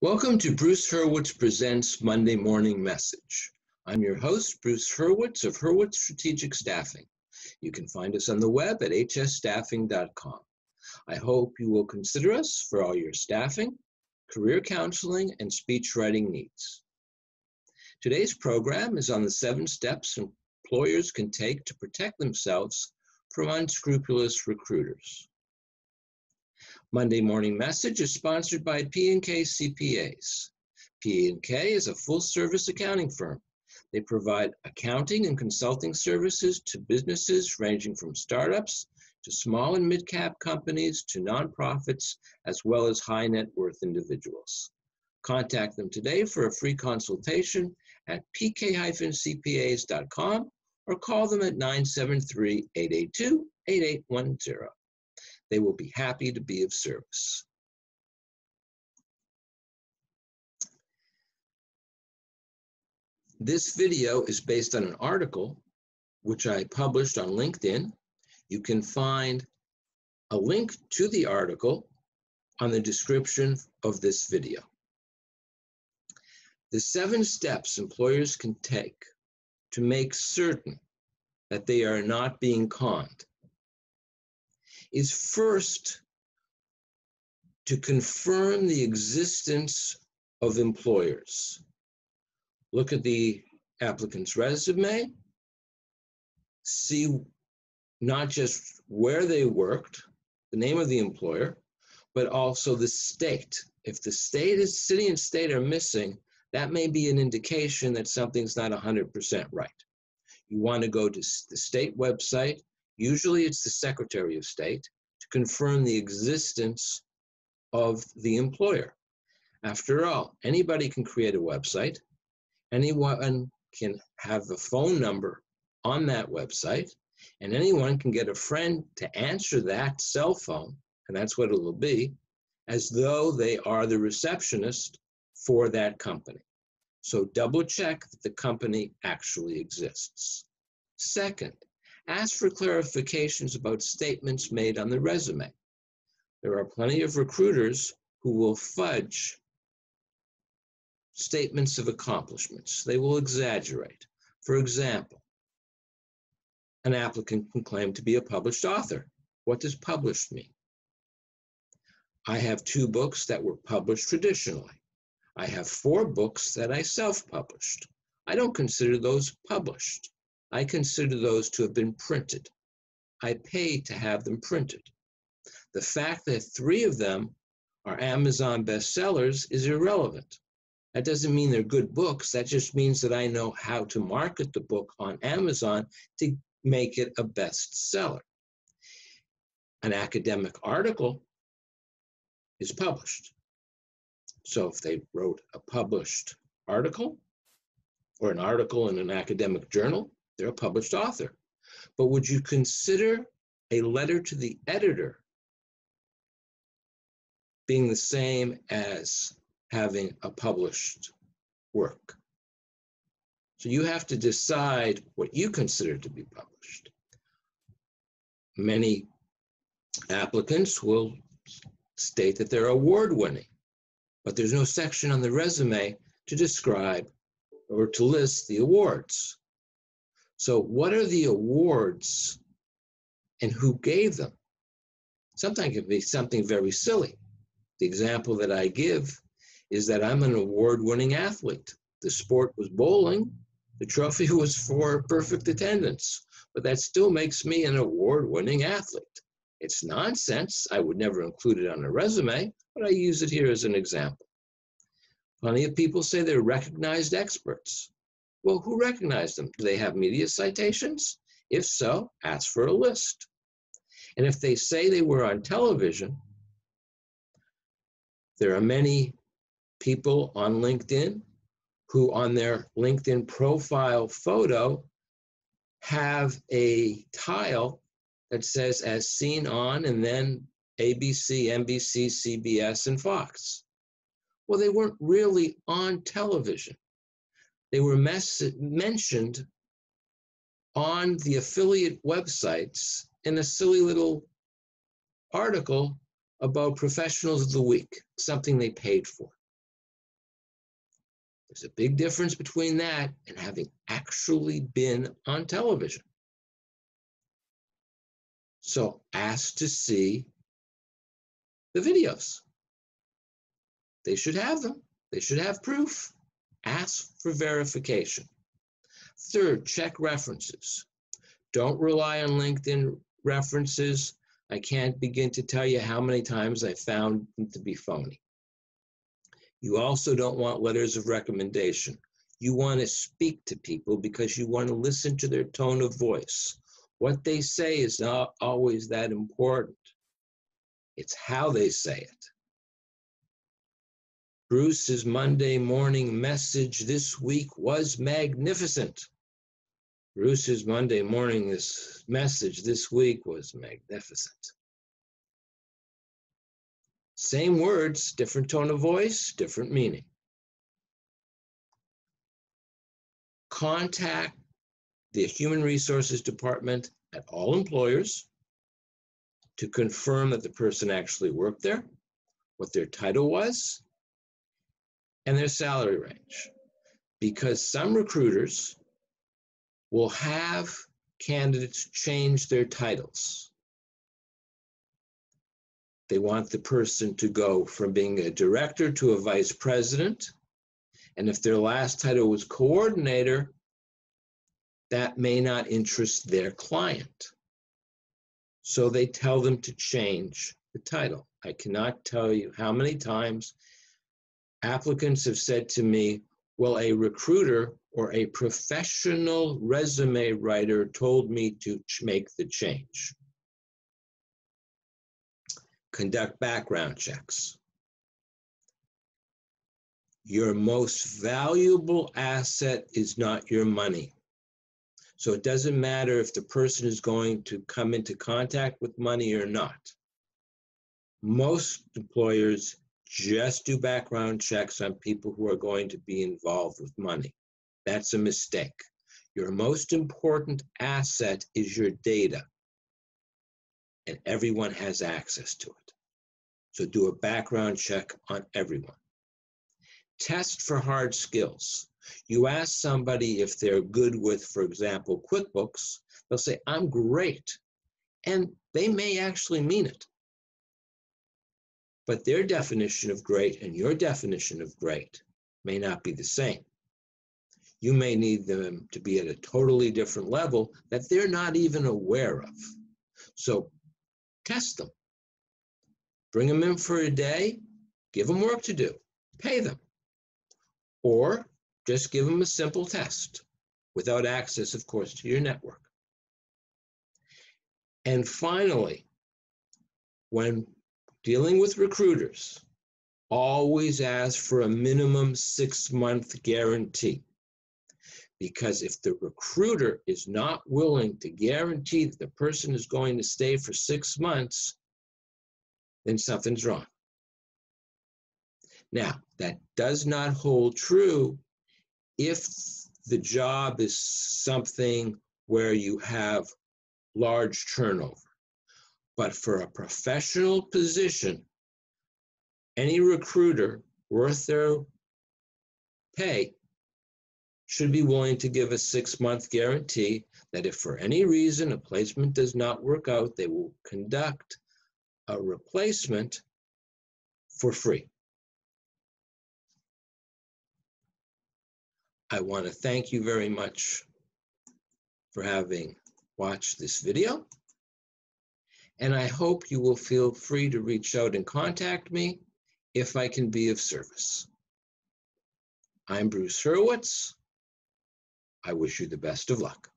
Welcome to Bruce Hurwitz Presents Monday Morning Message. I'm your host, Bruce Hurwitz of Hurwitz Strategic Staffing. You can find us on the web at hsstaffing.com. I hope you will consider us for all your staffing, career counseling, and speech writing needs. Today's program is on the 7 steps employers can take to protect themselves from unscrupulous recruiters. Monday Morning Message is sponsored by P&K CPAs. P&K is a full-service accounting firm. They provide accounting and consulting services to businesses ranging from startups to small and mid-cap companies to nonprofits, as well as high net worth individuals. Contact them today for a free consultation at pk-cpas.com or call them at 973-882-8810. They will be happy to be of service. This video is based on an article which I published on LinkedIn. You can find a link to the article on the description of this video. The 7 steps employers can take to make certain that they are not being conned is first to confirm the existence of employers. Look at the applicant's resume, see not just where they worked, the name of the employer, but also the state. If the city and state are missing, that may be an indication that something's not 100% right. You want to go to the state website. Usually it's the Secretary of State to confirm the existence of the employer. After all, anybody can create a website. Anyone can have a phone number on that website, and anyone can get a friend to answer that cell phone, and that's what it will be, as though they are the receptionist for that company. So double check that the company actually exists. Second, ask for clarifications about statements made on the resume. There are plenty of recruiters who will fudge statements of accomplishments. They will exaggerate. For example, an applicant can claim to be a published author. What does published mean? I have 2 books that were published traditionally. I have 4 books that I self-published. I don't consider those published. I consider those to have been printed. I paid to have them printed. The fact that 3 of them are Amazon bestsellers is irrelevant. That doesn't mean they're good books. That just means that I know how to market the book on Amazon to make it a bestseller. An academic article is published. So if they wrote a published article or an article in an academic journal, they're a published author. But would you consider a letter to the editor being the same as having a published work? So you have to decide what you consider to be published. Many applicants will state that they're award-winning, but there's no section on the resume to describe or to list the awards. So what are the awards and who gave them? Sometimes it can be something very silly. The example that I give is that I'm an award-winning athlete. The sport was bowling. The trophy was for perfect attendance, but that still makes me an award-winning athlete. It's nonsense. I would never include it on a resume, but I use it here as an example. Plenty of people say they're recognized experts. Well, who recognized them? Do they have media citations? If so, ask for a list. And if they say they were on television, there are many people on LinkedIn who on their LinkedIn profile photo have a tile that says as seen on and then ABC, NBC, CBS, and Fox. Well, they weren't really on television. They were mentioned on the affiliate websites in a silly little article about professionals of the week, something they paid for. There's a big difference between that and having actually been on television. So ask to see the videos. They should have them. They should have proof. Ask for verification. Third, check references. Don't rely on LinkedIn references. I can't begin to tell you how many times I found them to be phony. You also don't want letters of recommendation. You want to speak to people because you want to listen to their tone of voice. What they say is not always that important. It's how they say it. Bruce's Monday morning message this week was magnificent. Bruce's Monday morning message this week was magnificent. Same words, different tone of voice, different meaning. Contact the Human Resources Department at all employers to confirm that the person actually worked there, what their title was, and their salary range. Because some recruiters will have candidates change their titles. They want the person to go from being a director to a vice president. And if their last title was coordinator, that may not interest their client. So they tell them to change the title. I cannot tell you how many times applicants have said to me, well, a recruiter or a professional resume writer told me to make the change. Conduct background checks. Your most valuable asset is not your money. So it doesn't matter if the person is going to come into contact with money or not. Most employers just do background checks on people who are going to be involved with money. That's a mistake. Your most important asset is your data, and everyone has access to it. So do a background check on everyone. Test for hard skills. You ask somebody if they're good with, for example, QuickBooks, they'll say, I'm great. And they may actually mean it. But their definition of great and your definition of great may not be the same. You may need them to be at a totally different level that they're not even aware of. So test them. Bring them in for a day, give them work to do, pay them. Or just give them a simple test without access, of course, to your network. And finally, when dealing with recruiters, always ask for a minimum 6-month guarantee. Because if the recruiter is not willing to guarantee that the person is going to stay for 6 months, then something's wrong. Now, that does not hold true if the job is something where you have large turnover. But for a professional position, any recruiter worth their pay should be willing to give a 6-month guarantee that if for any reason a placement does not work out, they will conduct a replacement for free. I want to thank you very much for having watched this video. And I hope you will feel free to reach out and contact me if I can be of service. I'm Bruce Hurwitz. I wish you the best of luck.